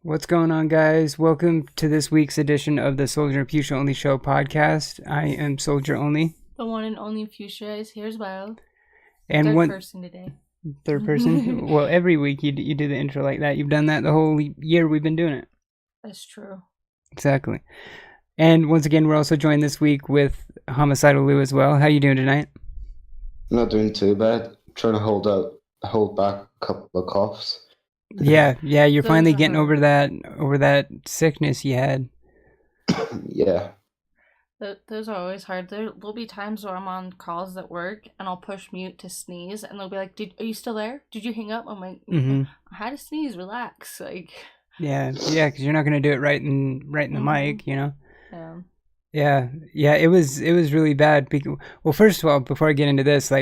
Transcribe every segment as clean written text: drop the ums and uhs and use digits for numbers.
What's going on, guys? Welcome to this week's edition of the Solgr Fusha Only Show podcast. I am Solgr Only. The one and only Fusha is here as well. And Third person today. Third person? Well, every week you do the intro like that. You've done that the whole year we've been doing it. That's true. Exactly. And once again, we're also joined this week with Homicidal Lou as well. How you doing tonight? Not doing too bad. Trying to hold back a couple of coughs. Yeah, you're Those finally are getting hard. over that sickness you had. Yeah. Those are always hard. There'll be times where I'm on calls at work and I'll push mute to sneeze and they'll be like, "Are you still there? Did you hang up?" I'm like, Mm-hmm. "I had to sneeze. Relax." Like. Yeah, because you're not gonna do it right in the mic, you know. Yeah. Yeah. It was really bad. Well, first of all, before I get into this,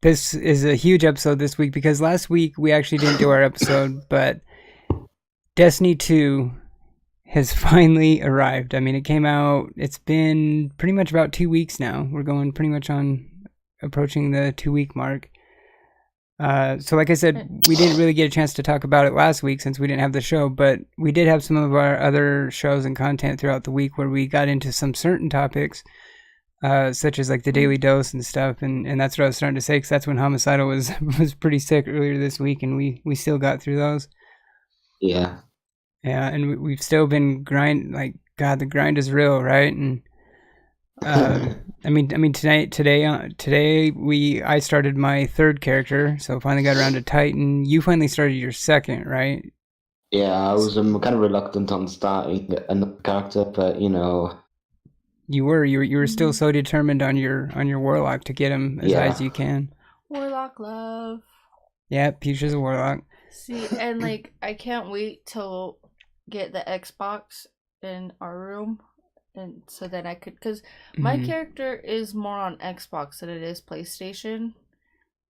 this is a huge episode this week because last week we actually didn't do our episode, but Destiny 2 has finally arrived. I mean, it came out. It's been pretty much about 2 weeks now. We're going pretty much on approaching the 2-week mark. So like I said, we didn't really get a chance to talk about it last week since we didn't have the show, but we did have some of our other shows and content throughout the week where we got into some certain topics, such as like the daily dose and stuff. And that's what I was starting to say, because that's when Homicidal was pretty sick earlier this week, and we still got through those. Yeah. Yeah, and we've still been like, God, the grind is real, right? And I mean, today, I started my third character, so finally got around to Titan. You finally started your second, right? Yeah, I was kind of reluctant on starting another character, but you know. You were still so determined on your warlock to get him as high as you can. Warlock love. Yeah, Fusha's a warlock. See, and like I can't wait till get the Xbox in our room. And so then I could, because my character is more on Xbox than it is PlayStation,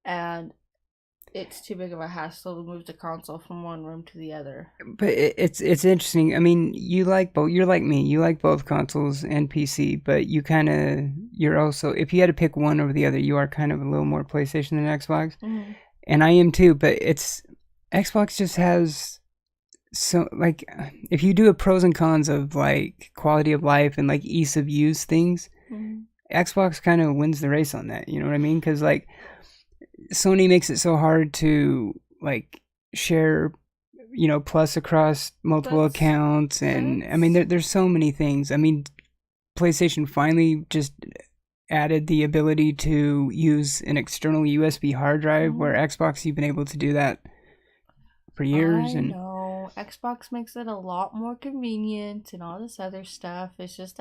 and it's too big of a hassle to move the console from one room to the other. But it's interesting. I mean, you like both. You're like me. You like both consoles and PC, but you're also, if you had to pick one over the other, you are kind of a little more PlayStation than Xbox, and I am too. But Xbox just has. So, like, if you do a pros and cons of, like, quality of life and, like, ease of use things, Xbox kind of wins the race on that, you know what I mean? Because, like, Sony makes it so hard to, like, share, plus across multiple accounts, and, I mean, there's so many things. I mean, PlayStation finally just added the ability to use an external USB hard drive, where Xbox, you've been able to do that for years. I know. Xbox makes it a lot more convenient and all this other stuff. It's just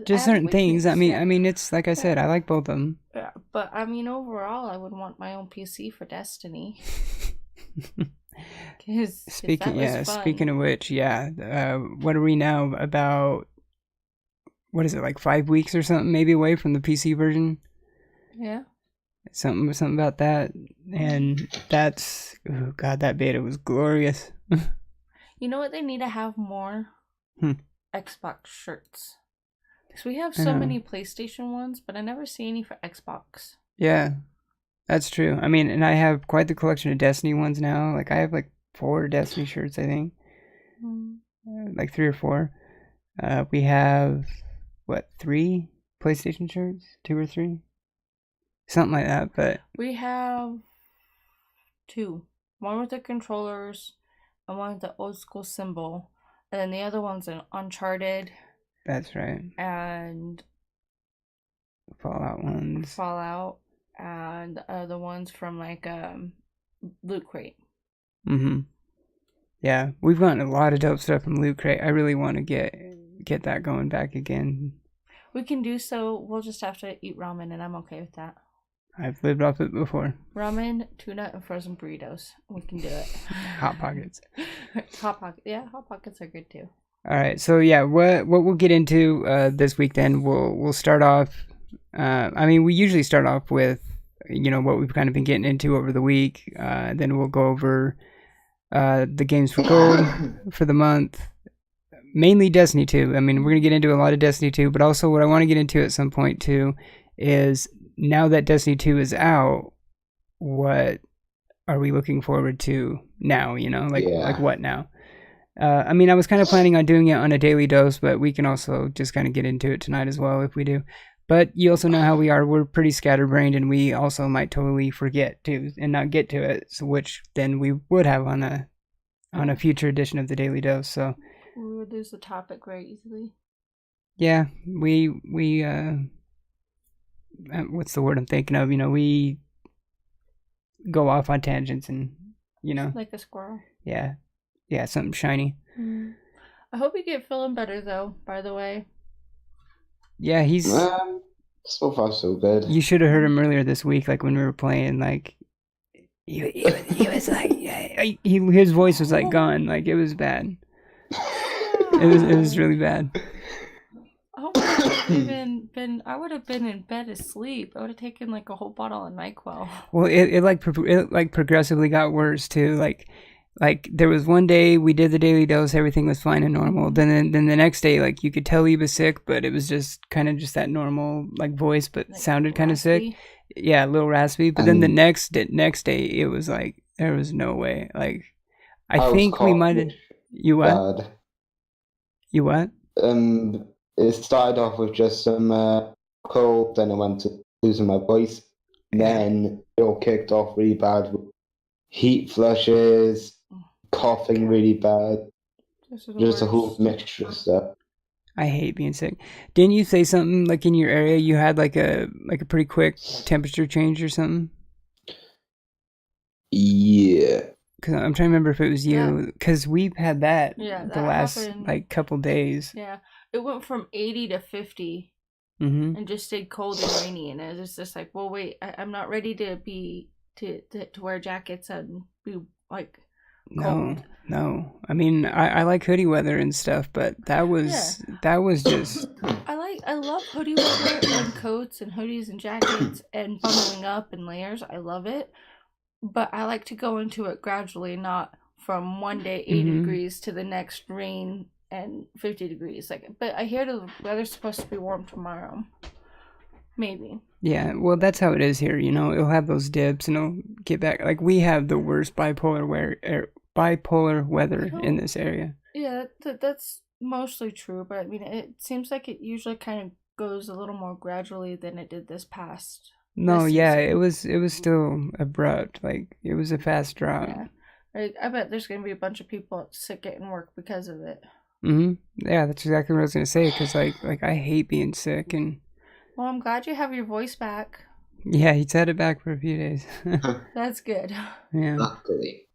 just certain things. I mean, it's like I said, I like both of them. Yeah, but I mean, overall, I would want my own PC for Destiny. Speaking of which, what are we now, about, what is it, like 5 weeks or something maybe away from the PC version? Yeah. Something about that, and that's, oh God, that beta was glorious. You know what they need to have more? Xbox shirts. Because we have so many PlayStation ones, but I never see any for Xbox. Yeah, that's true. I mean, and I have quite the collection of Destiny ones now. Like, I have like 4 Destiny shirts, I think. Like 3 or 4. We have, 3 PlayStation shirts? 2 or 3? Something like that, but... We have 2. One with the controllers, and one with the old school symbol. And then the other one's an Uncharted. That's right. And... Fallout ones. And the other ones from, like, Loot Crate. Yeah, we've gotten a lot of dope stuff from Loot Crate. I really want to get that going back again. We can do so. We'll just have to eat ramen, and I'm okay with that. I've lived off it before. Ramen, tuna, and frozen burritos. We can do it. Hot Pockets. Hot Pockets are good too. All right, so yeah, what we'll get into this week then, we'll start off. I mean, we usually start off with what we've kind of been getting into over the week. Then we'll go over the games for gold for the month. Mainly Destiny 2. I mean, we're going to get into a lot of Destiny 2, but also what I want to get into at some point too is, now that Destiny 2 is out, what are we looking forward to now, like what now? I mean, I was kind of planning on doing it on a daily dose, but we can also just kind of get into it tonight as well if we do. But you also know how we are. We're pretty scatterbrained, and we also might totally forget to and not get to it, so which then we would have on a future edition of the Daily Dose. So we would lose the topic very easily. Yeah, we what's the word I'm thinking of? We go off on tangents, and like a squirrel. Yeah, something shiny. I hope you get feeling better though. By the way. Yeah, he's so far so good. You should have heard him earlier this week, like when we were playing. Like he was like, his voice was like gone. Like it was bad. It was really bad. I would have been in bed asleep. I would have taken like a whole bottle of NyQuil. Well, it progressively got worse too. Like there was one day we did the daily dose, everything was fine and normal. Then the next day, like you could tell he was sick, but it was just kind of just that normal like voice, but like sounded kind of sick. Yeah, a little raspy. But then the next day, it was like there was no way. Like I think we might have. You what? Bad. You what? It started off with just some cold, then I went to losing my voice. Then it all kicked off really bad with heat flushes, coughing really bad. Just a whole mixture of stuff. I hate being sick. Didn't you say something like in your area you had like a pretty quick temperature change or something? Yeah. Cause I'm trying to remember if it was you. Because we've had that the last happened. like couple days. Yeah, it went from 80 to 50, and just stayed cold and rainy. And it was just like, well, wait, I'm not ready to be to wear jackets and be like cold. No. I mean, I like hoodie weather and stuff, but that was just. I love hoodie weather and coats and hoodies and jackets and bundling up and layers. I love it. But I like to go into it gradually, not from one day 80 degrees to the next rain and 50 degrees. But I hear the weather's supposed to be warm tomorrow. Maybe. Yeah, well, that's how it is here. It'll have those dips and it'll get back. Like we have the worst bipolar weather in this area. Yeah, that's mostly true. But I mean, it seems like it usually kind of goes a little more gradually than it did this past. No, yeah, it was still abrupt. Like it was a fast drop. Yeah, like I bet there's gonna be a bunch of people sick at work because of it. Yeah, that's exactly what I was gonna say. Cause like I hate being sick and. Well, I'm glad you have your voice back. Yeah, he's had it back for a few days. That's good. Yeah. Luckily.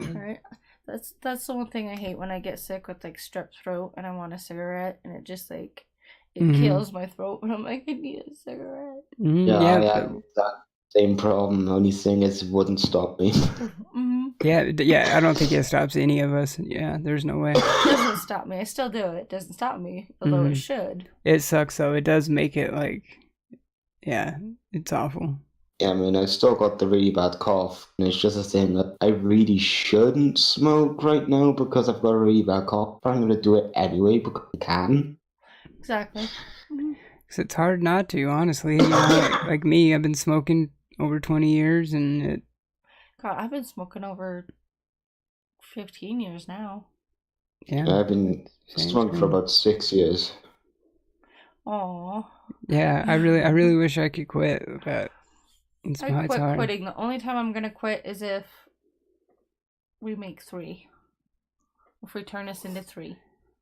All right. That's the one thing I hate when I get sick with like strep throat and I want a cigarette and it just like. It kills my throat, and I'm like, I need a cigarette. Yeah, I have that same problem. Only thing is, it wouldn't stop me. Yeah, I don't think it stops any of us. Yeah, there's no way. It doesn't stop me. I still do it. It doesn't stop me, although it should. It sucks, though. It does make it like, yeah, it's awful. Yeah, I mean, I've still got the really bad cough, and it's just a thing that I really shouldn't smoke right now because I've got a really bad cough. But I'm going to do it anyway because I can. Exactly. Because it's hard not to, honestly. Like me, I've been smoking over 20 years, and God, I've been smoking over 15 years now. Yeah, I've been smoking for about 6 years. Aww. Yeah, I really wish I could quit, but it's hard. Quitting. The only time I'm gonna quit is if we make 3. If we turn this into 3.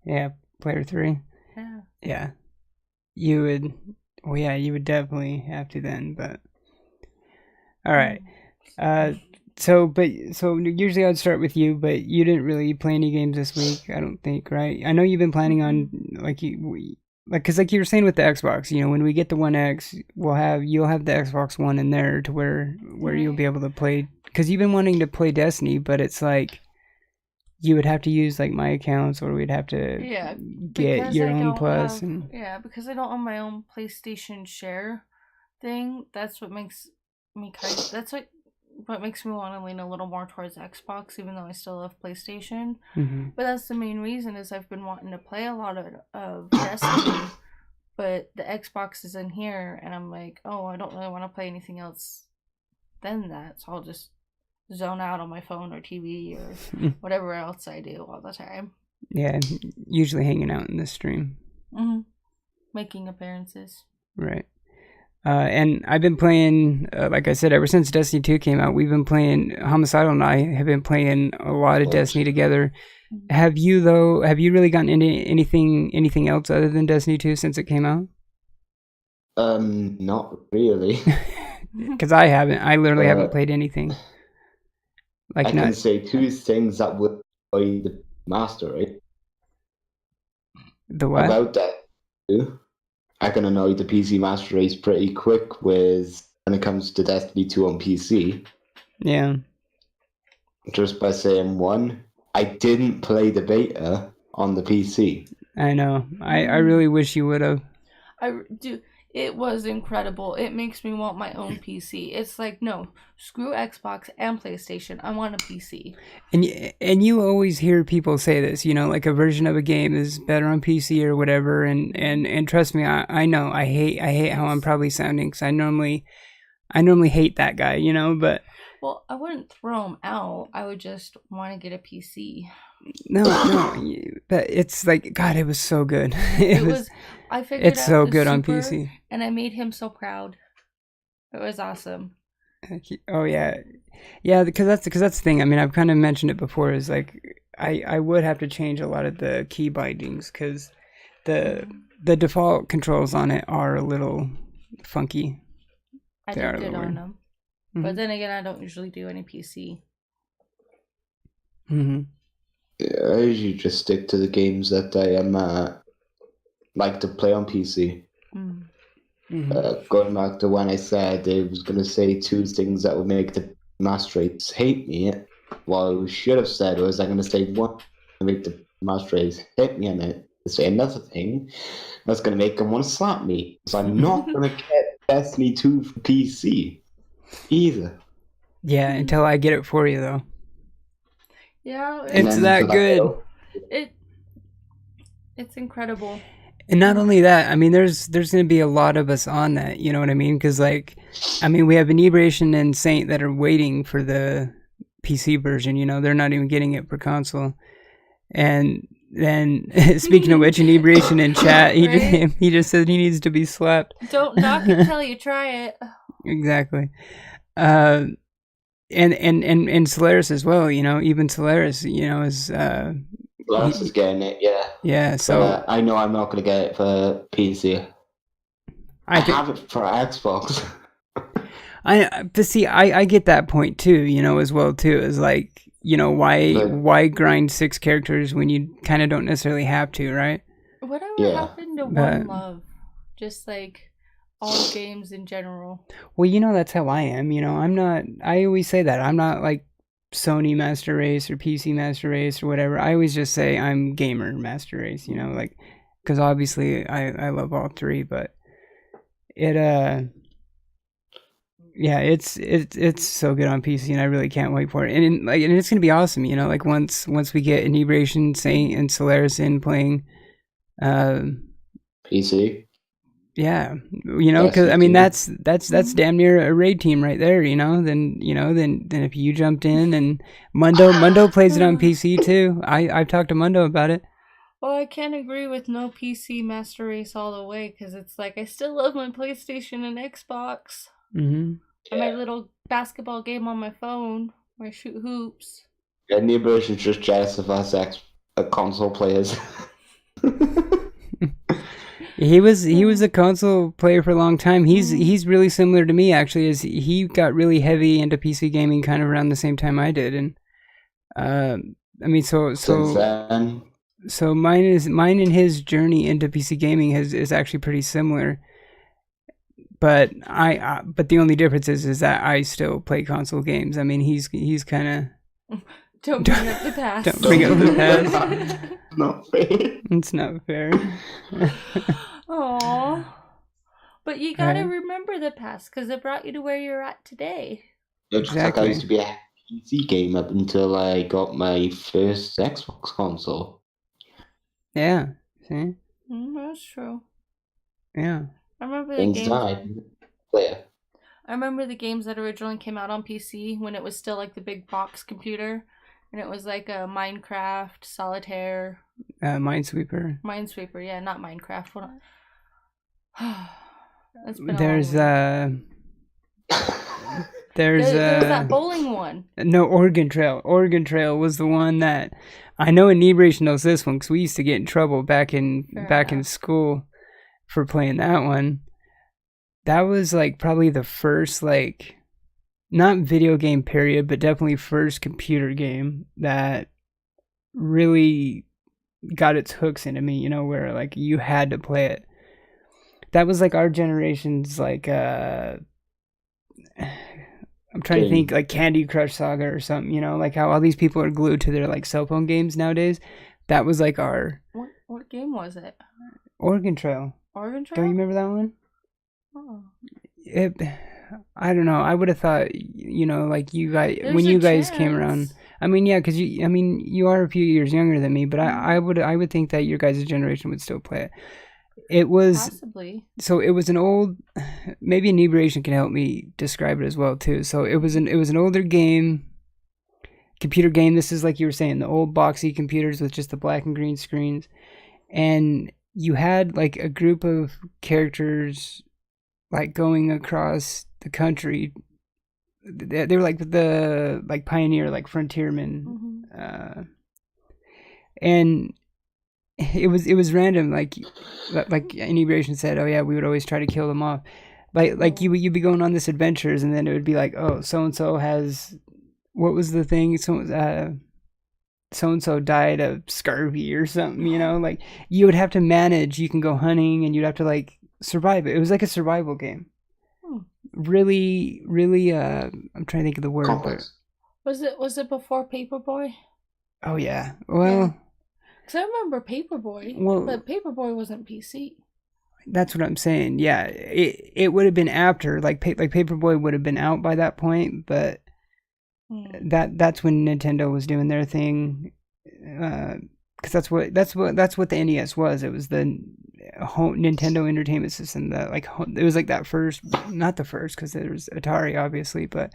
Yeah, player 3. Yeah. Yeah. You would. Well, yeah, you would definitely have to then. But all right. So usually I'd start with you, but you didn't really play any games this week, I don't think, right? I know you've been planning on because like you were saying with the Xbox, when we get the One X, you'll have the Xbox One in there to where you'll be able to play. Because you've been wanting to play Destiny, but it's like you would have to use like my accounts, or we'd have to get your own plus. Because I don't own my own PlayStation share thing. That's what makes me what makes me want to lean a little more towards Xbox, even though I still love PlayStation. But that's the main reason is I've been wanting to play a lot of Destiny, but the Xbox is in here, and I'm like, oh, I don't really want to play anything else than that, so I'll just zone out on my phone or TV or whatever else I do all the time. Yeah, usually hanging out in the stream. Mm-hmm. Making appearances. Right. And I've been playing, like I said, ever since Destiny 2 came out, we've been playing, Homicidal and I have been playing a lot of Destiny together. Have you really gotten into anything else other than Destiny 2 since it came out? Not really. Because I haven't. I literally haven't played anything. Like I can say two things that would annoy the master, right? The what? About that, I can annoy the PC master race pretty quick when it comes to Destiny 2 on PC. Yeah. Just by saying one, I didn't play the beta on the PC. I know. I really wish you would have. I do. It was incredible. It makes me want my own PC. It's like, no, screw Xbox and PlayStation. I want a PC. And you always hear people say this, like a version of a game is better on PC or whatever. And trust me, I know I hate how I'm probably sounding because I normally hate that guy, but. Well, I wouldn't throw him out. I would just want to get a PC. No, but it's like, God, it was so good. It was. I figured it's so good on PC, and I made him so proud. It was awesome. Oh yeah, because that's the thing. I mean, I've kind of mentioned it before. Is like I would have to change a lot of the key bindings because the default controls on it are a little funky. I did good on them, but then again, I don't usually do any PC. Yeah, I usually just stick to the games that I am like to play on PC. Going back to when I said I was going to say two things that would make the master race hate me, what I should have said was I'm going to say one to make the master race hate me, and then say another thing that's going to make them want to slap me. So I'm not going to get Destiny 2 for PC either. Yeah, until I get it for you, though. Yeah, it's that good. It's incredible. And not only that, I mean, there's going to be a lot of us on that, you know what I mean? Because, like, I mean, we have Inebriation and Saint that are waiting for the PC version, they're not even getting it for console. And then, speaking of which, Inebriation in chat, he just said he needs to be slapped. Don't knock it till you try it. Exactly. And Solaris as well, even Solaris, is... Solaris is getting it, yeah. Yeah, so... I know I'm not going to get it for PC. I have it for Xbox. But see, I get that point too, as well too. Is like, why grind 6 characters when you kind of don't necessarily have to, right? Whatever happened to One Love? Just like all games in general. Well, that's how I am. I'm not. I always say that I'm not like Sony Master Race or PC Master Race or whatever. I always just say I'm gamer Master Race. Like because obviously I love all 3, but it yeah, it's so good on PC, and I really can't wait for it. And it's gonna be awesome, like once we get Inebriation, Saint, and Solaris in playing, PC. Yeah, because I mean that's damn near a raid team right there, Then if you jumped in and Mundo plays it on PC too. I've talked to Mundo about it. Well, I can't agree with no PC Master Race all the way because it's like I still love my PlayStation and Xbox. And my little basketball game on my phone where I shoot hoops. Yeah, Inebriation's just jealous of us console players. He was a console player for a long time. He's really similar to me actually. As he got really heavy into PC gaming kind of around the same time I did, and I mean so mine and his journey into PC gaming is actually pretty similar. But but the only difference is that I still play console games. I mean he's kind of don't bring up the past. Don't bring up the past. Not fair. It's not fair. Aww. But you gotta remember the past because it brought you to where you're at today. Exactly. Like I used to be a PC gamer up until I got my first Xbox console. Yeah. See? That's true. Yeah. I remember the games. I remember the games that originally came out on PC when it was still like the big box computer, and it was like a Minecraft, Solitaire, Minesweeper. Minesweeper. Yeah, not Minecraft. What? That's been There's a long there's there was that bowling one. No, Oregon Trail. Oregon Trail was the one that I know Inebriation knows this one because we used to get in trouble back in school for playing that one. That was like probably the first like not video game period, but definitely first computer game that really got its hooks into me, you know, where like you had to play it. That was like our generation's like I'm trying to think like Candy Crush Saga or something, you know, like how all these people are glued to their like cell phone games nowadays. That was like our What game was it? Oregon Trail. Oregon Trail? Don't you remember that one? Oh. I don't know. I would have thought, you know, like you guys There's when you guys chance. came around. I mean, yeah, because you are a few years younger than me, but I would think that your guys' generation would still play it. It was possibly. So it was an old. Maybe Inebriation can help me describe it as well too. So it was an older game, computer game. This is like you were saying, the old boxy computers with just the black and green screens, and you had like a group of characters like going across the country. They were like the like pioneer, like frontiermen, and it was random. Like Inebriation said, oh yeah, we would always try to kill them off. Like you'd be going on this adventures, and then it would be like, oh, so and so has what was the thing? So and so died of scurvy or something. You know, like you would have to manage. You can go hunting, and you'd have to like survive it. It was like a survival game. Really, I'm trying to think of the word. Complex. Was it before Paperboy? Oh yeah. Well, because I remember Paperboy, but Paperboy wasn't PC. That's what I'm saying. Yeah, it would have been after, like Paperboy would have been out by that point, but that's when Nintendo was doing their thing. Because that's what the NES was. It was the home Nintendo Entertainment System. That like it was like that first, not the first, because there was Atari obviously, but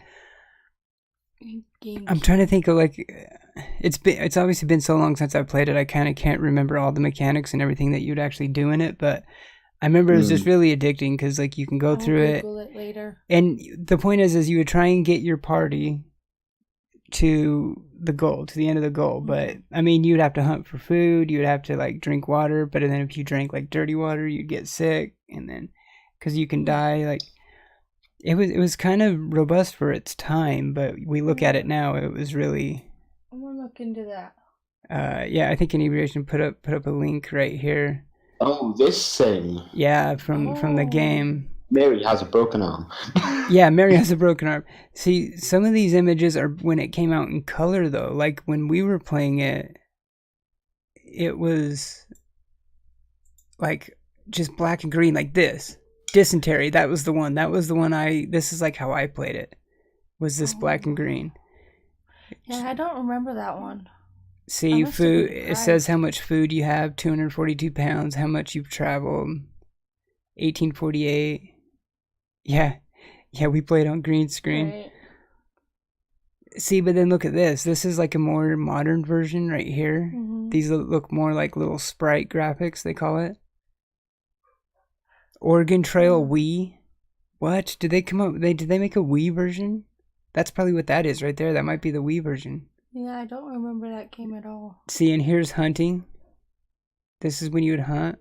I'm trying to think of like it's obviously been so long since I played it. I kind of can't remember all the mechanics and everything that you'd actually do in it, but I remember it was just really addicting because like you can go through it. Google it later. And the point is you would try and get your party to the end of the goal. But I mean, you'd have to hunt for food. You'd have to like drink water. But then if you drank like dirty water, you'd get sick, and then because you can die. Like it was kind of robust for its time. But we look at it now, it was really. I'm gonna look into that. Yeah, I think Inebriation put up a link right here. Oh, this thing. Yeah, from the game. Mary has a broken arm. Yeah, Mary has a broken arm. See, some of these images are when it came out in color, though. Like, when we were playing it, it was, like, just black and green, like this. Dysentery, that was the one. This is, like, how I played it, was this black and green. Yeah, I don't remember that one. See, food, it says how much food you have, 242 pounds, how much you've traveled, 1848. Yeah, we played on green screen. Right. See, but then look at this. This is like a more modern version right here. These look more like little sprite graphics, they call it. Oregon Trail Wii. What? Did they come up? Did they make a Wii version? That's probably what that is right there. That might be the Wii version. Yeah, I don't remember that game at all. See, and here's hunting. This is when you would hunt.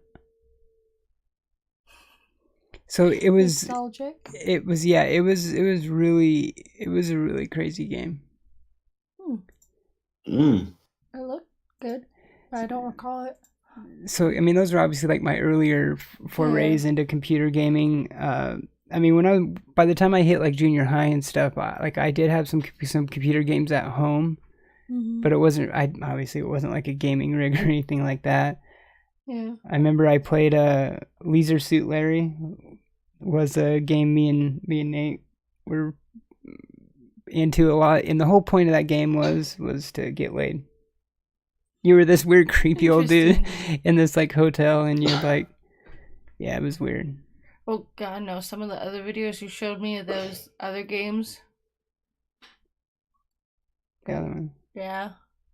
So it was nostalgic. It was a really crazy game. It looked good, but I don't recall it. So I mean, those are obviously like my earlier forays into computer gaming. I mean, by the time I hit like junior high and stuff, I did have some computer games at home, but it wasn't like a gaming rig or anything like that. Yeah. I remember I played Leisure Suit Larry. Was a game me and Nate were into a lot, and the whole point of that game was to get laid. You were this weird, creepy old dude in this like hotel, and you're like, yeah, it was weird. Oh god, no! Some of the other videos you showed me of those other games. The other one. Yeah,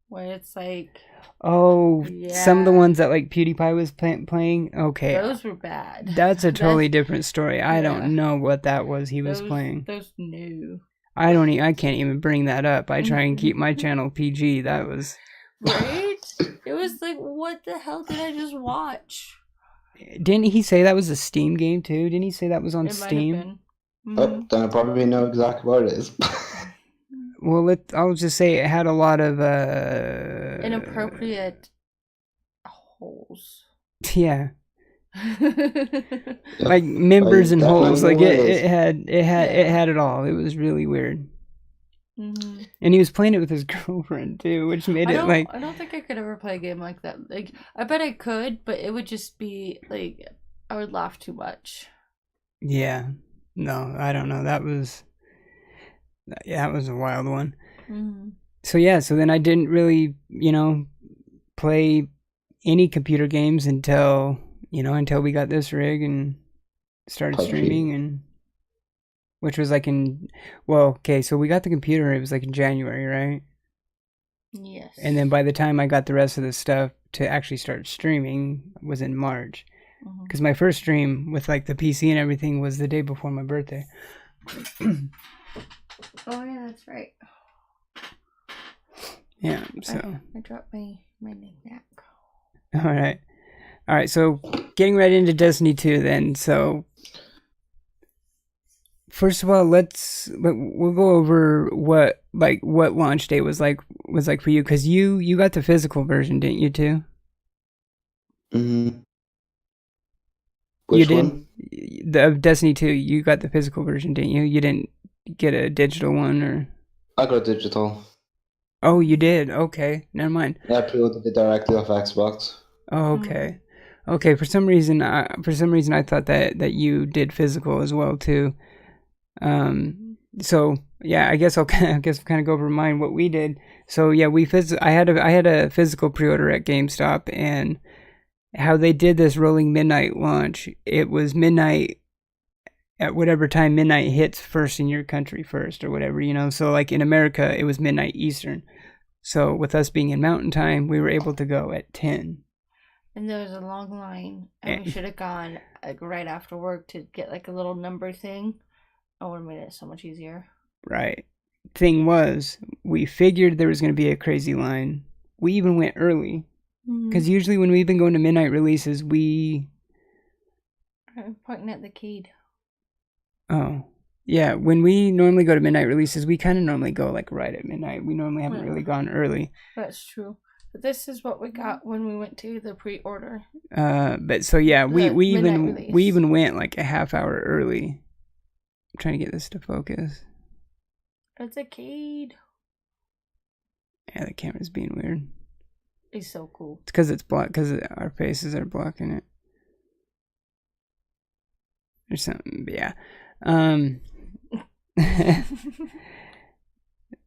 where it's like. Oh, Yeah. some of the ones that like PewDiePie was playing. Okay, Those were bad. That's a totally different story. I don't know what that was he was playing. Those new. I can't even bring that up. I try and keep my channel PG. That was right. It was like, what the hell did I just watch? Didn't he say that was a Steam game too? Didn't he say that was on Steam? Might have been. Oh, then I probably know exactly what it is. Well, I'll just say it had a lot of inappropriate holes. Yeah. Like members and holes. Like it had it all. It was really weird. Mm-hmm. And he was playing it with his girlfriend too, which made it like. I don't think I could ever play a game like that. Like, I bet I could, but it would just be like I would laugh too much. Yeah. No, I don't know. That was a wild one. Mm-hmm. So then I didn't really, play any computer games until we got this rig and started streaming, and which was like so we got the computer, it was like in January, right? Yes. And then by the time I got the rest of the stuff to actually start streaming was in March. Because my first stream with like the PC and everything was the day before my birthday. Oh yeah, that's right. Yeah, so I dropped my knick-knack. All right, so getting right into Destiny 2 then. So first of all, we'll go over what launch day was like for you, because you got the physical version, didn't you too? Mm-hmm. Which one? The Destiny 2, you got the physical version, didn't you? You didn't get a digital one, or? I got digital. Oh, you did? Okay, never mind. Yeah, I pre-ordered it directly off Xbox. Oh, okay. Okay, for some reason I thought that you did physical as well too. So yeah, I guess I'll kind of go over mine, what we did. So yeah, I had a physical pre-order at GameStop, and how they did this rolling midnight launch. It was midnight at whatever time midnight hits first in your country first, or whatever, So like in America, it was midnight Eastern. So with us being in Mountain Time, we were able to go at 10. And there was a long line, and we should have gone like right after work to get like a little number thing. I would have made it so much easier. Right. Thing was, we figured there was going to be a crazy line. We even went early. Because usually when we've been going to midnight releases, I'm pointing at the key. Oh. Yeah, when we normally go to midnight releases, we kind of normally go like right at midnight. We normally haven't really gone early. That's true. But this is what we got when we went to the pre-order. But so yeah, we even went like a half hour early. I'm trying to get this to focus. It's a key. Yeah, the camera's being weird. It's so cool. It's because it's blocked, because our faces are blocking it. Or something, but yeah.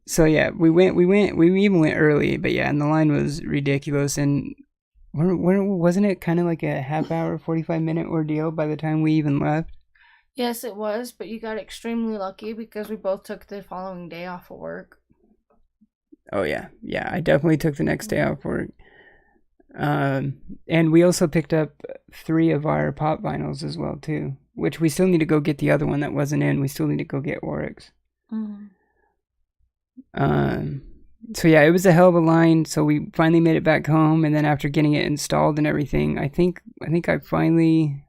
So yeah, we even went early, but yeah, and the line was ridiculous, and wasn't it kind of like a half hour, 45-minute ordeal by the time we even left? Yes, it was, but you got extremely lucky because we both took the following day off of work. Oh yeah, I definitely took the next day off work. And we also picked up 3 of our pop vinyls as well too, which we still need to go get the other one that wasn't in. We still need to go get Oryx. So yeah, it was a hell of a line. So we finally made it back home, and then after getting it installed and everything, I think I finally.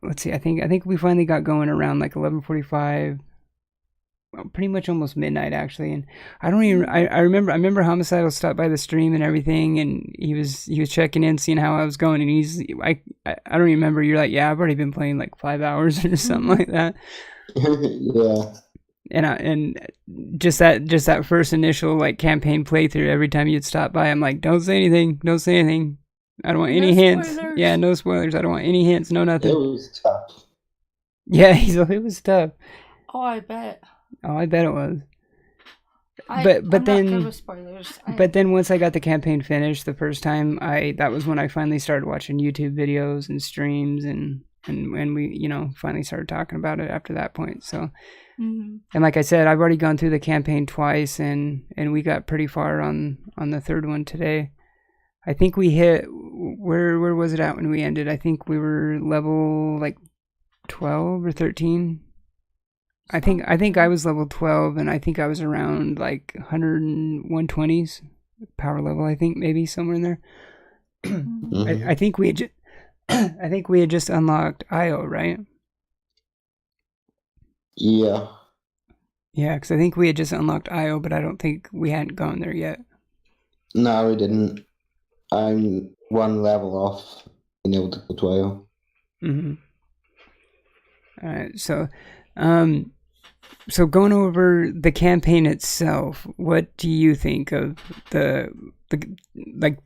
Let's see. I think we finally got going around like 11:45. Well, pretty much almost midnight actually, and I don't even. I remember Homicidal stopped by the stream and everything, and he was checking in, seeing how I was going, and I don't remember. You're like, yeah, I've already been playing like 5 hours or something like that. Yeah. And just that first initial like campaign playthrough, every time you'd stop by, I'm like, don't say anything. I don't want any hints. Spoilers. Yeah, no spoilers. I don't want any hints. No nothing. It was tough. Yeah, it was tough. Oh, I bet. Oh, I bet it was. I'm then not good with spoilers. But then once I got the campaign finished the first time, that was when I finally started watching YouTube videos and streams, and and we, you know, finally started talking about it after that point. So, and like I said, I've already gone through the campaign twice, and we got pretty far on the third one today. I think we hit, where was it at when we ended? I think we were level like 12 or 13. I think I was level 12, and I think I was around like 120s power level. I think maybe somewhere in there. I think we had I think we had just unlocked IO, right? Yeah. Yeah, because I think we had just unlocked IO, but I don't think we hadn't gone there yet. No, we didn't. I'm one level off being able to go to IO. All right, so going over the campaign itself, what do you think of the like,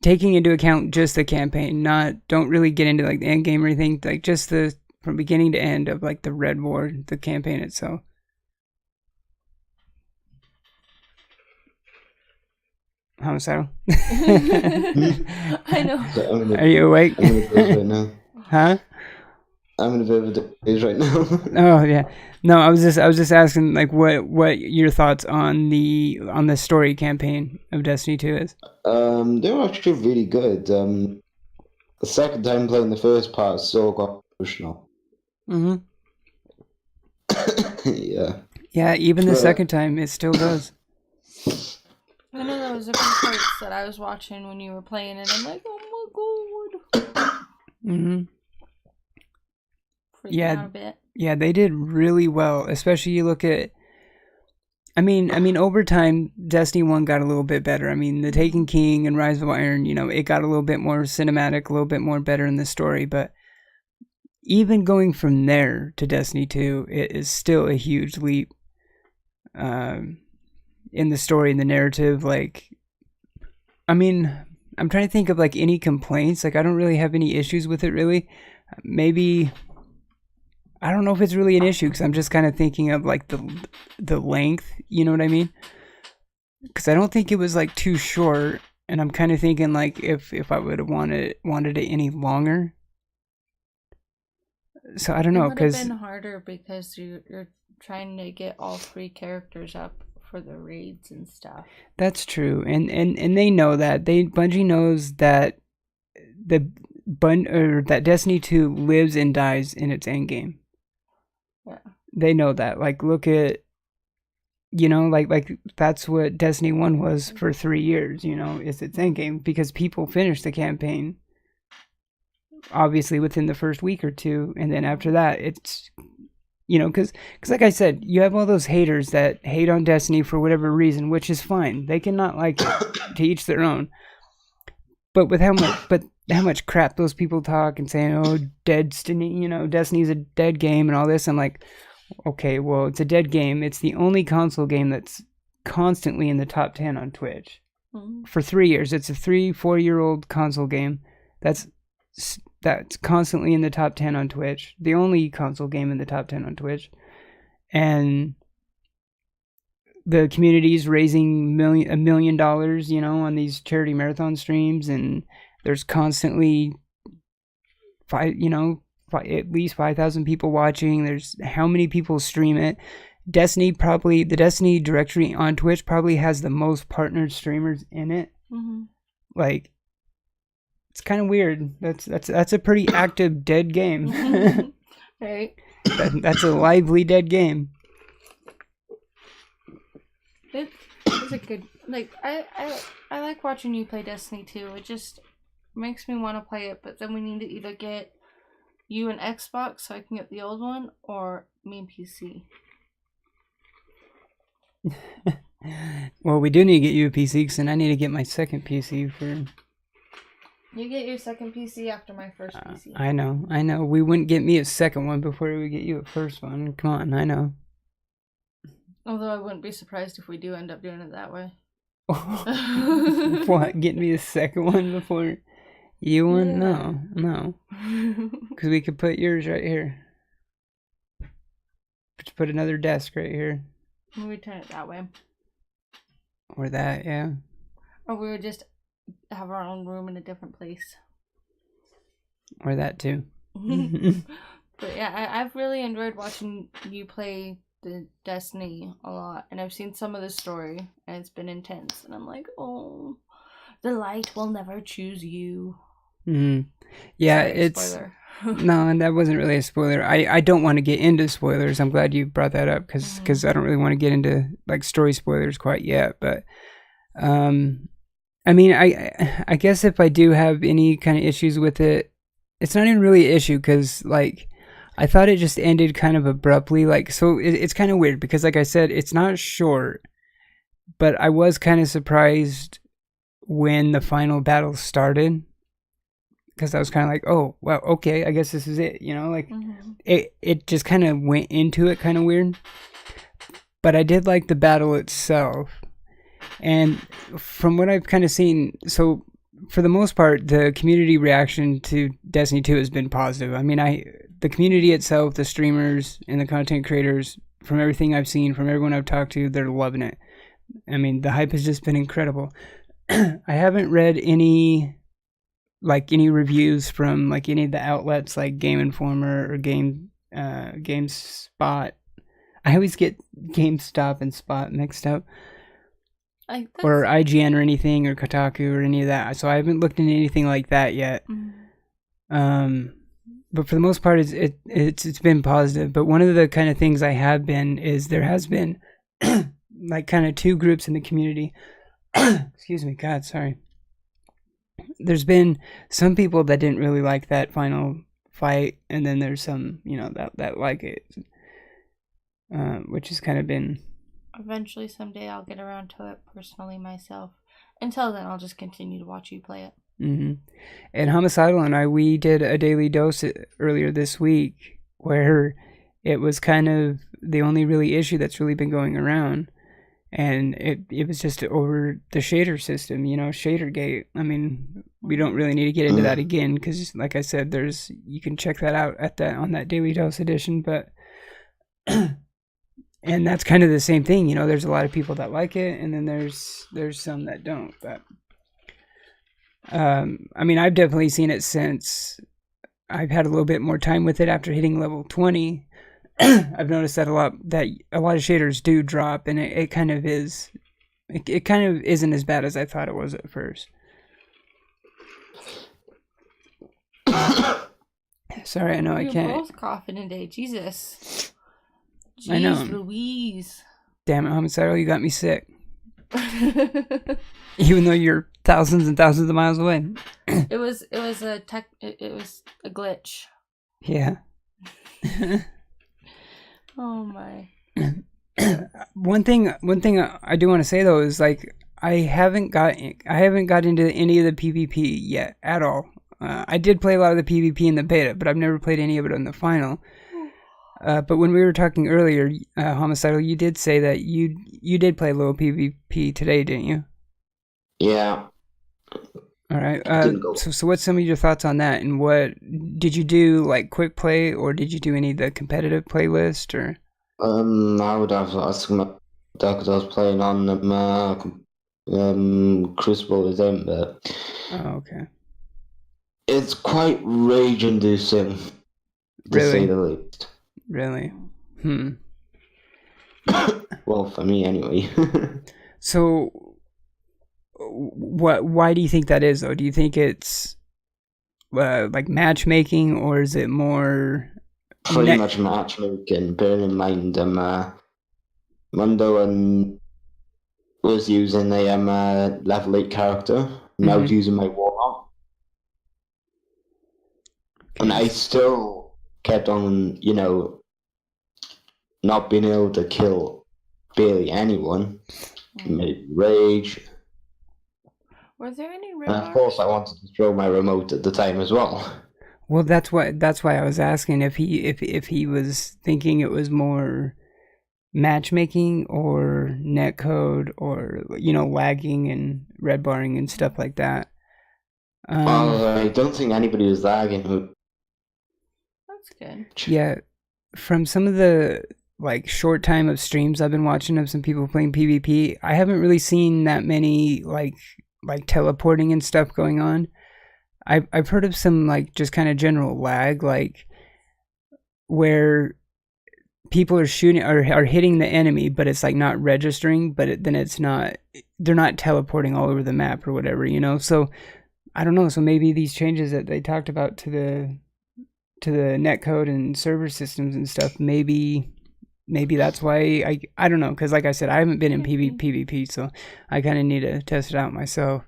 taking into account just the campaign, don't really get into like the end game or anything, like just the from beginning to end of like the Red War, the campaign itself? Homicidal. I know. Are you awake? I'm in a daze right now. Huh? I'm in a bit of a daze right now. Oh yeah. No, I was just asking like what your thoughts on the story campaign of Destiny 2 is. They were actually really good. The second time playing the first part, Solgr Fusha. Yeah. Yeah, even the second time, it still does. I know there was a few parts that I was watching when you were playing, and I'm like, oh my god. Freaking out a bit. Yeah, they did really well. Especially you look at, I mean, over time, Destiny 1 got a little bit better. I mean, the Taken King and Rise of Iron, you know, it got a little bit more cinematic, a little bit more better in the story. But even going from there to Destiny 2, it is still a huge leap in the story and the narrative. Like, I mean, I'm trying to think of like any complaints. Like, I don't really have any issues with it, really. Maybe, I don't know if it's really an issue, because I'm just kind of thinking of like the length, you know what I mean? Because I don't think it was like too short, and I'm kind of thinking like if I would have wanted it any longer. So I don't know, because it would have been harder because you're trying to get all three characters up for the raids and stuff. That's true, and they know that. Bungie knows that that Destiny 2 lives and dies in its end game. Yeah. They know that. Like, look at, you know, like that's what Destiny 1 was for 3 years, you know, is its end game, because people finished the campaign obviously within the first week or two, and then after that it's, you know, because like I said, you have all those haters that hate on Destiny for whatever reason, which is fine. They can not like it, to each their own. But with how much crap those people talk and saying, oh, Destiny, you know, Destiny's a dead game and all this, I'm like, okay, well, it's a dead game. It's the only console game that's constantly in the top 10 on Twitch. For 3 years. It's a 3-4-year-old console game that's constantly in the top 10 on Twitch. The only console game in the top 10 on Twitch. And the community's raising $1 million, you know, on these charity marathon streams, and there's constantly at least 5,000 people watching. There's how many people stream it. The Destiny directory on Twitch probably has the most partnered streamers in it. Like, it's kind of weird. That's a pretty active dead game. Right. That's a lively dead game. It's a good, like, I like watching you play Destiny 2. It just makes me want to play it, but then we need to either get you an Xbox so I can get the old one, or me and PC. Well, we do need to get you a PC, because then I need to get my second PC for... You get your second PC after my first PC. I know. We wouldn't get me a second one before we get you a first one. Come on, I know. Although I wouldn't be surprised if we do end up doing it that way. What? Get me a second one before you one? Yeah. No. Because we could put yours right here. Just put another desk right here. We turn it that way. Or that, yeah. Or we would just have our own room in a different place. Or that too. But yeah, I've really enjoyed watching you play the Destiny a lot, and I've seen some of the story, and it's been intense, and I'm like, oh, the light will never choose you. Yeah, Sorry, it's spoiler. no, and that wasn't really a spoiler. I don't want to get into spoilers. I'm glad you brought that up because I don't really want to get into like story spoilers quite yet. But I mean, I guess if I do have any kind of issues with it, it's not even really an issue because like I thought it just ended kind of abruptly. Like so, it's kind of weird because like I said, it's not short, but I was kind of surprised when the final battle started because I was kind of like, oh, well, okay, I guess this is it, you know, like it just kind of went into it kind of weird. But I did like the battle itself. And from what I've kind of seen, so for the most part, the community reaction to Destiny 2 has been positive. I mean, the community itself, the streamers and the content creators, from everything I've seen, from everyone I've talked to, they're loving it. I mean, the hype has just been incredible. I haven't read any reviews from like any of the outlets like Game Informer or GameSpot. I always get GameStop and Spot mixed up. Or IGN or anything, or Kotaku or any of that. So I haven't looked into anything like that yet. But for the most part, it's been positive. But one of the kind of things I have been is there has been like kind of two groups in the community. Excuse me, God, sorry. There's been some people that didn't really like that final fight, and then there's some, you know, that like it, which has kind of been. Eventually, someday, I'll get around to it personally myself. Until then, I'll just continue to watch you play it. And Homicidal and we did a daily dose earlier this week where it was kind of the only really issue that's really been going around. And it was just over the shader system, you know, Shadergate. I mean, we don't really need to get into that again because, like I said, you can check that out on that Daily Dose edition. But and that's kind of the same thing, you know. There's a lot of people that like it, and then there's some that don't. But I mean, I've definitely seen it since I've had a little bit more time with it after hitting level 20. I've noticed that a lot of shaders do drop, and it kind of is. It kind of isn't as bad as I thought it was at first. Sorry, I know I can't. You're both coughing today, Jesus. Jeez, I know. Louise. Damn it, Homicidal, you got me sick. Even though you're thousands and thousands of miles away. It was a glitch. Yeah. Oh my. One thing I do want to say though is like I haven't got into any of the PvP yet at all. I did play a lot of the PvP in the beta, but I've never played any of it in the final. But when we were talking earlier, Homicidal, you did say that you did play a little PvP today, didn't you? Yeah. All right. So what's some of your thoughts on that? And what did you do, like quick play, or did you do any of the competitive playlist, or? I would have to ask my dad because I was playing on Crucible December. Oh, okay. It's quite rage-inducing, to say the least. Really? Well, for me anyway. So, why do you think that is, though? Do you think it's like matchmaking, or is it more? Pretty much matchmaking. Bear in mind, Mundo was using a level 8 character. And I was using my Warlock. Okay. And I still kept on, you know, not being able to kill barely anyone. Made rage. Were there any and of course I wanted to throw my remote at the time as well. Well, that's why I was asking if he was thinking it was more matchmaking or netcode or, you know, lagging and red barring and stuff like that. I don't think anybody was lagging. That's good. Yeah, from some of the like short time of streams I've been watching of some people playing PvP, I haven't really seen that many like teleporting and stuff going on. I've heard of some like just kind of general lag, like where people are shooting or are hitting the enemy, but it's like not registering, but then it's not, they're not teleporting all over the map or whatever, you know? So I don't know. So maybe these changes that they talked about to the netcode and server systems and stuff, maybe that's why I don't know, because like I said, I haven't been in PvP, so I kind of need to test it out myself.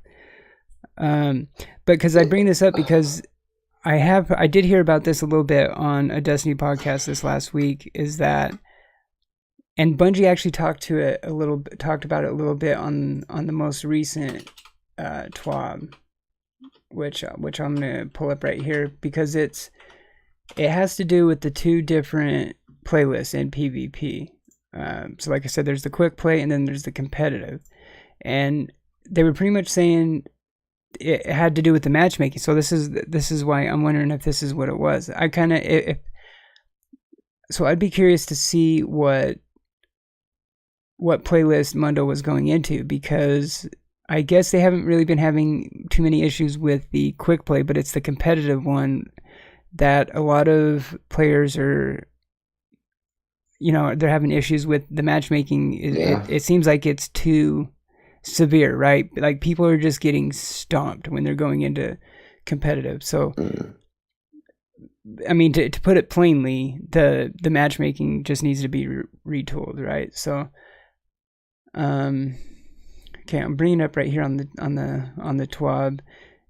But because I bring this up because I did hear about this a little bit on a Destiny podcast this last week, is that, and Bungie actually talked about it a little bit on the most recent TWAB, which I'm gonna pull up right here, because it has to do with the two different playlists in PvP. So like I said, there's the quick play and then there's the competitive, and they were pretty much saying it had to do with the matchmaking. So this is why I'm wondering if this is what it was. So I'd be curious to see what playlist Mundo was going into, because I guess they haven't really been having too many issues with the quick play, but it's the competitive one that a lot of players are, they're having issues with. The matchmaking. It seems like it's too severe, right? Like people are just getting stomped when they're going into competitive. So I mean, to put it plainly, the matchmaking just needs to be retooled, right? So okay, I'm bringing it up right here on the TWAB.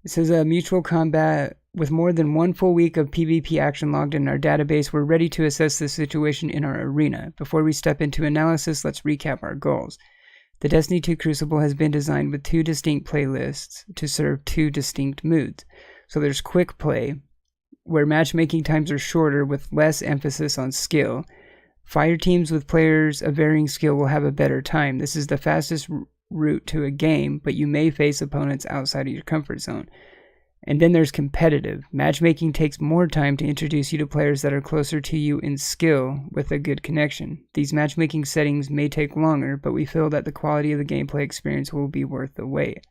It says mutual combat with more than 1 full week of PvP action logged in our database. We're ready to assess the situation in our arena. Before we step into analysis, let's recap our goals. The Destiny 2 Crucible has been designed with 2 distinct playlists to serve 2 distinct moods. So there's quick play, where matchmaking times are shorter with less emphasis on skill. Fire teams with players of varying skill will have a better time. This is the fastest route to a game, but you may face opponents outside of your comfort zone. And then there's competitive. Matchmaking takes more time to introduce you to players that are closer to you in skill with a good connection. These matchmaking settings may take longer, but we feel that the quality of the gameplay experience will be worth the wait.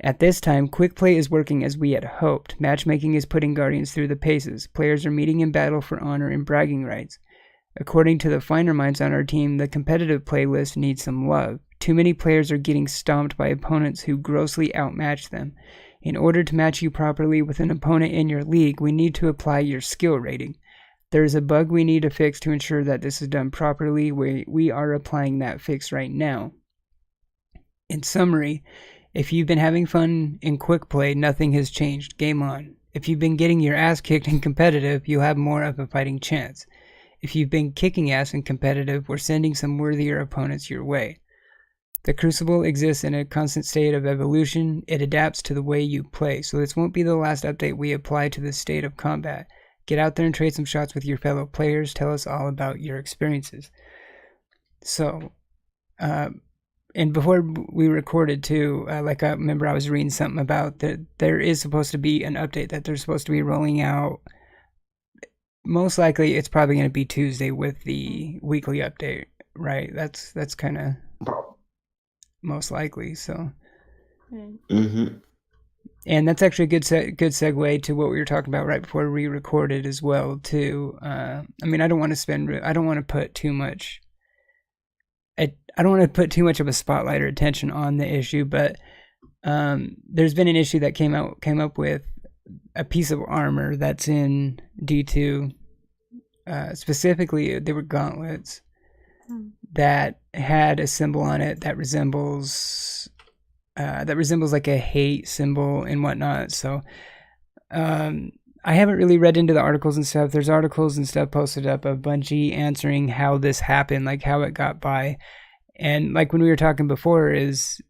At this time, quick play is working as we had hoped. Matchmaking is putting Guardians through the paces. Players are meeting in battle for honor and bragging rights. According to the finer minds on our team, the competitive playlist needs some love. Too many players are getting stomped by opponents who grossly outmatch them. In order to match you properly with an opponent in your league, we need to apply your skill rating. There is a bug we need to fix to ensure that this is done properly. We are applying that fix right now. In summary, if you've been having fun in quick play, nothing has changed. Game on. If you've been getting your ass kicked in competitive, you'll have more of a fighting chance. If you've been kicking ass in competitive, we're sending some worthier opponents your way. The Crucible exists in a constant state of evolution. It adapts to the way you play, so this won't be the last update we apply to the state of combat. Get out there and trade some shots with your fellow players. Tell us all about your experiences. So, and before we recorded too, I remember I was reading something about that there is supposed to be an update that they're supposed to be rolling out. Most likely, it's probably going to be Tuesday with the weekly update, right? That's kind of most likely. So, and that's actually a good segue to what we were talking about right before we recorded as well too. I mean, I don't want to put too much. I don't want to put too much of a spotlight or attention on the issue, but there's been an issue that came up with a piece of armor that's in D2. Specifically, they were gauntlets that had a symbol on it that resembles like a hate symbol and whatnot. So I haven't really read into the articles and stuff. There's articles and stuff posted up of Bungie answering how this happened, like how it got by. And like when we were talking before is,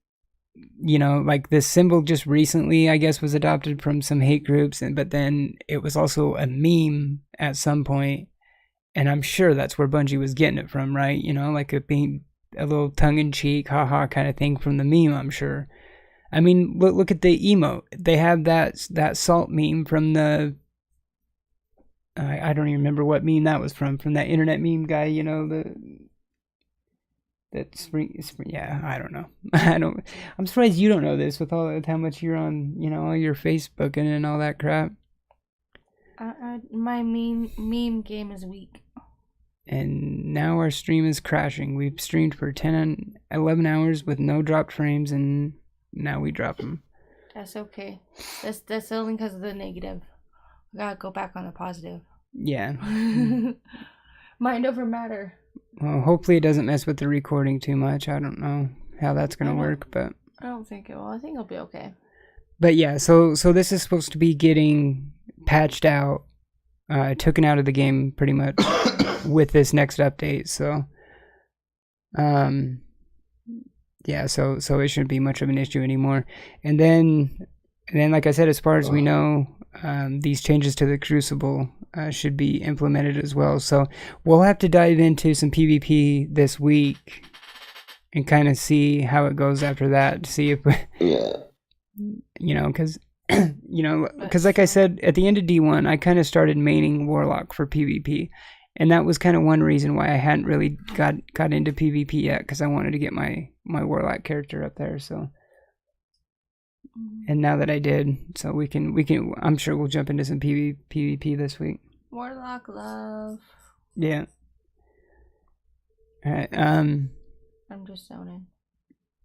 like this symbol just recently, I guess, was adopted from some hate groups, but then it was also a meme at some point. And I'm sure that's where Bungie was getting it from, right? Like it being a little tongue-in-cheek, haha kind of thing from the meme, I'm sure. I mean, look at the emote. They have that salt meme from the... I don't even remember what meme that was from that internet meme guy, the that spring. Yeah, I don't know. I'm surprised you don't know this with how much you're on, all your Facebook and all that crap. My meme game is weak. And now our stream is crashing. We've streamed for 10 and 11 hours with no dropped frames, and now we drop them. That's okay. That's only because of the negative. We gotta go back on the positive. Yeah. Mind over matter. Well, hopefully it doesn't mess with the recording too much. I don't know how that's gonna work, but I don't think it will. I think it'll be okay. But yeah, so this is supposed to be getting patched out, taken out of the game pretty much with this next update. So, yeah, so it shouldn't be much of an issue anymore. And then, like I said, as far as we know, these changes to the Crucible should be implemented as well. So we'll have to dive into some PvP this week and kind of see how it goes after that. To see if, because like I said, at the end of D1, I kind of started maining Warlock for PvP. And that was kind of one reason why I hadn't really got into PvP yet, because I wanted to get my Warlock character up there. So, and now that I did, so we can. I'm sure we'll jump into some PvP this week. Warlock love. Yeah. All right. I'm just zoning.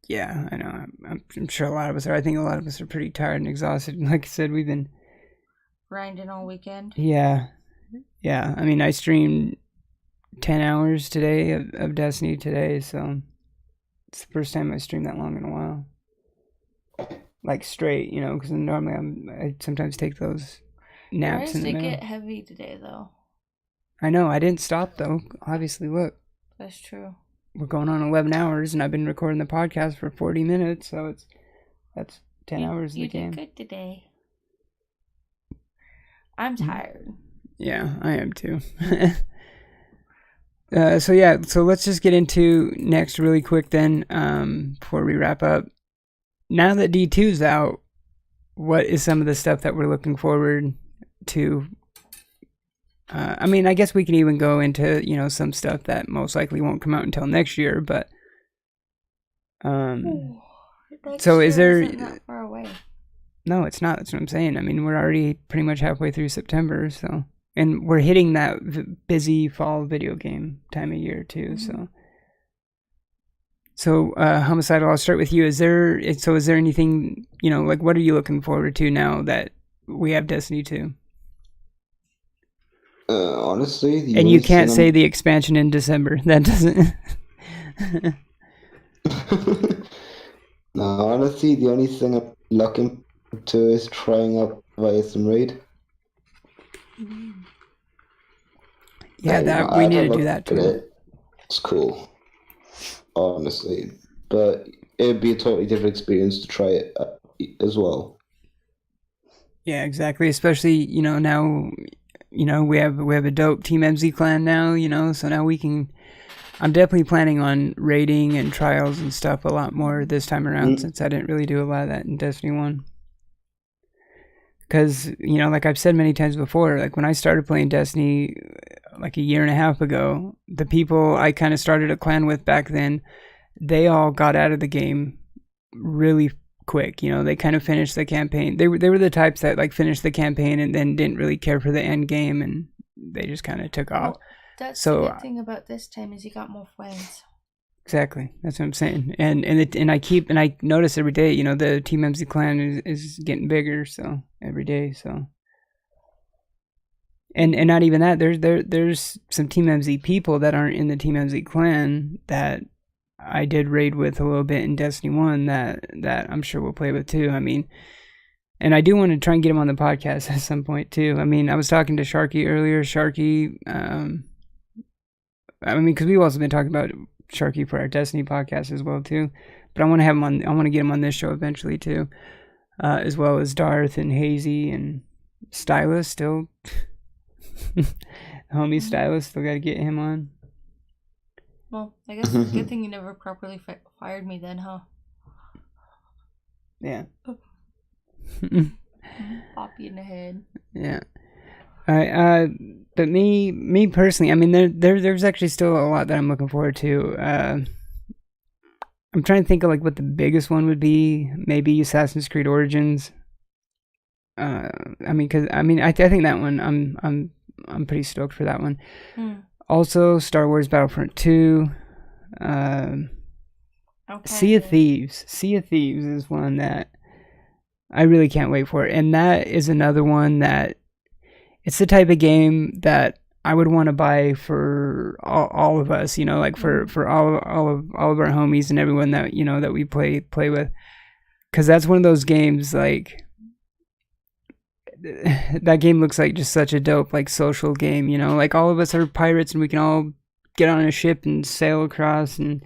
Yeah, I know. I'm sure a lot of us are. I think a lot of us are pretty tired and exhausted. Like I said, we've been grinding all weekend. Yeah. Yeah, I mean, I streamed 10 hours today of Destiny today, so it's the first time I streamed that long in a while. Like straight, because normally I sometimes take those naps in the middle. It get heavy today, though. I know, I didn't stop, though. Obviously, look. That's true. We're going on 11 hours, and I've been recording the podcast for 40 minutes, so that's 10 hours of the game. You did good today. I'm tired. Yeah, I am too. So let's just get into next really quick then, before we wrap up. Now that D2's out, what is some of the stuff that we're looking forward to? I mean, I guess we can even go into, some stuff that most likely won't come out until next year, but so is there... Isn't that far away. No, it's not. That's what I'm saying. I mean, we're already pretty much halfway through September, so... And we're hitting that busy fall video game time of year too. Mm-hmm. So Homicidal, I'll start with you. Is there anything, like what are you looking forward to now that we have Destiny 2? Honestly, and you can't say the expansion in December. That doesn't. No, honestly, the only thing I'm looking to is trying out Vice Raid. Yeah, we need to do that too. It's cool, honestly, but it'd be a totally different experience to try it as well. Yeah, exactly. Especially now, we have a dope Team MZ clan now. So now we can. I'm definitely planning on raiding and trials and stuff a lot more this time around, since I didn't really do a lot of that in Destiny 1. Because, like I've said many times before, like when I started playing Destiny like a year and a half ago, the people I kind of started a clan with back then, they all got out of the game really quick. They kind of finished the campaign. They were the types that like finished the campaign and then didn't really care for the end game, and they just kind of took off. That's the good thing about this time is you got more friends. Exactly, that's what I'm saying. And I notice every day, the Team MZ clan is getting bigger, so every day, so. And not even that, there's some Team MZ people that aren't in the Team MZ clan that I did raid with a little bit in Destiny 1 that I'm sure we'll play with too. I mean, and I do want to try and get him on the podcast at some point too. I mean, I was talking to Sharky earlier. Sharky, because we've also been talking about Sharky for our Destiny podcast as well too. But I want to have him on. I want to get him on this show eventually too, as well as Darth and Hazy and Stylus still. Homie Stylus, still got to get him on. Well, I guess it's a good thing you never properly fired me then, huh? Yeah. Pop you in the head. Yeah. All right. But me personally, I mean, there's actually still a lot that I'm looking forward to. I'm trying to think of like what the biggest one would be. Maybe Assassin's Creed Origins. I think that one. I'm pretty stoked for that one. Also, Star Wars Battlefront 2. Sea of Thieves. Sea of Thieves is one that I really can't wait for, and that is another one that it's the type of game that I would want to buy for all of us, like for all of our homies and everyone that that we play with, because that's one of those games like that game looks like just such a dope like social game, like all of us are pirates and we can all get on a ship and sail across and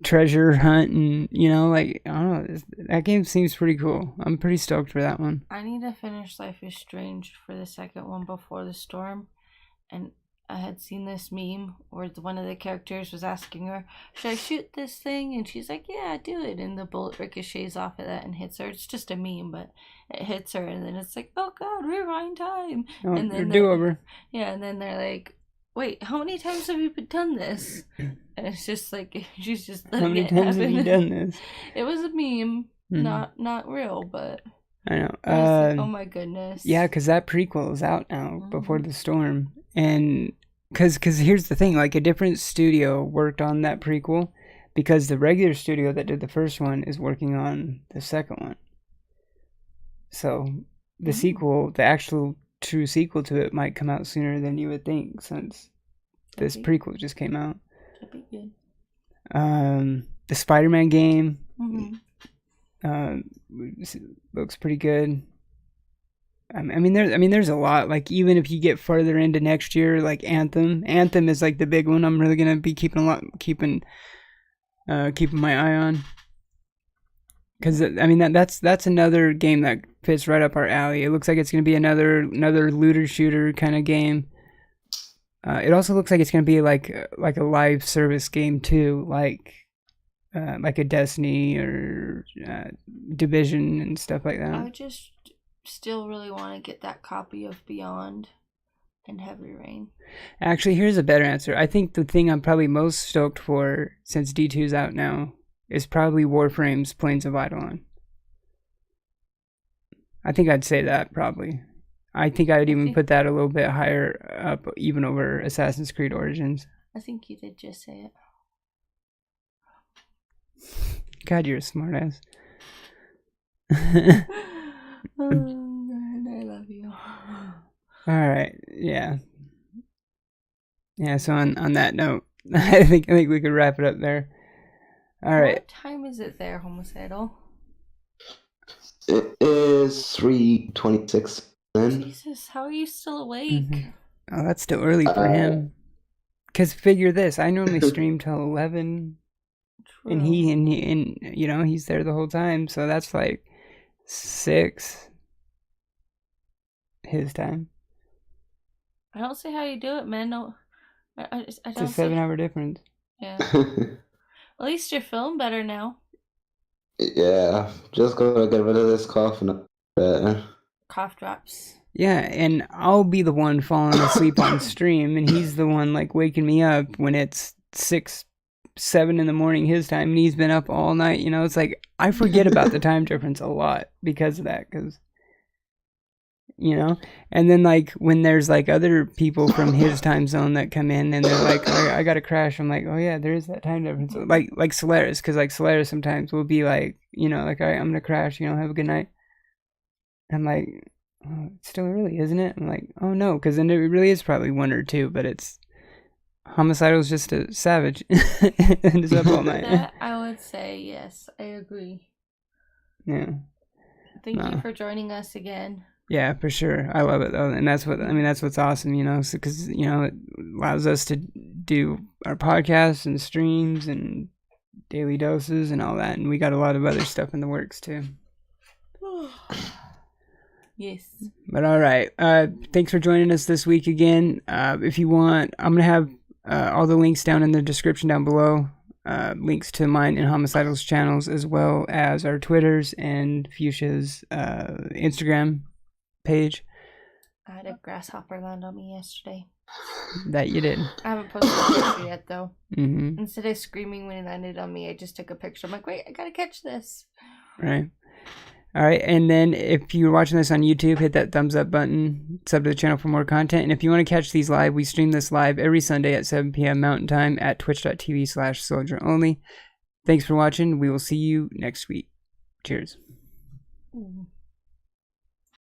treasure hunt and like I don't know, that game seems pretty cool. I'm pretty stoked for that one. I need to finish Life is Strange for the second one before the storm, and I had seen this meme where one of the characters was asking her, should I shoot this thing? And she's like, yeah, do it. And the bullet ricochets off of that and hits her. It's just a meme, but it hits her. And then it's like, oh God, rewind time. Oh, and then do-over. Yeah, and then they're like, wait, how many times have you done this? And it's just like, she's just letting how many it times happen. have you done this? It was a meme, not real, but I know. Oh my goodness. Yeah, because that prequel is out now, Before the Storm. And because here's the thing, like a different studio worked on that prequel, because the regular studio that did the first one is working on the second one. So the sequel, the actual true sequel to it, might come out sooner than you would think, since this prequel just came out. That'd be good. The Spider-Man game looks pretty good. There's a lot. Like even if you get further into next year, like Anthem is like the big one. I'm really gonna be keeping my eye on, because that's another game that fits right up our alley. It looks like it's gonna be another looter shooter kind of game. It also looks like it's gonna be like a live service game too, like a Destiny or Division and stuff like that. I just still really want to get that copy of Beyond and Heavy Rain. Actually, here's a better answer. I think the thing I'm probably most stoked for, since D2's out now, is probably Warframe's Plains of Eidolon. I think I'd say that probably. I think I would even put that a little bit higher up, even over Assassin's Creed Origins. I think you did just say it. God, you're a smartass. Oh, God, I love you. All right, yeah. So on that note, I think we could wrap it up there. All right. What time is it there, Homicidal? It is 3:26. Jesus, how are you still awake? Oh, that's still early for him. Cause figure this, I normally stream till 11, True. and he's there the whole time, so that's like 6 his time. I don't see how you do it, man. No, I don't. It's a 7-hour difference. Yeah. At least you're feeling better now. Yeah, just gotta get rid of this cough and better. Cough drops. Yeah, and I'll be the one falling asleep on stream, and he's the one like waking me up when it's 6, 7 in the morning his time, and he's been up all night. It's like I forget about the time difference a lot because of that, because and then like when there's like other people from his time zone that come in and they're like, I gotta crash, I'm like, oh yeah, there is that time difference, like Solaris, because like Solaris sometimes will be like, like, all right, I'm gonna crash, have a good night. I'm like, oh, it's still early, isn't it? I'm like, oh no, because then it really is probably 1 or 2, but it's Homicidal's just a savage and is up all night. That I would say yes, I agree. Yeah. Thank you for joining us again. Yeah, for sure. I love it though, and that's what's awesome, because it allows us to do our podcasts and streams and daily doses and all that, and we got a lot of other stuff in the works too. Yes. But all right, thanks for joining us this week again. If you want, I'm gonna have all the links down in the description down below. Links to mine and Homicidal's channels, as well as our Twitters and Fusha's Instagram page. I had a grasshopper land on me yesterday. That you did. I haven't posted a picture yet, though. Mm-hmm. Instead of screaming when it landed on me, I just took a picture. I'm like, wait, I gotta catch this. Right. All right, and then if you're watching this on YouTube, hit that thumbs up button, sub to the channel for more content, and if you want to catch these live, we stream this live every Sunday at 7 p.m. Mountain Time at twitch.tv/SolgrOnly. Thanks for watching. We will see you next week. Cheers. Ooh.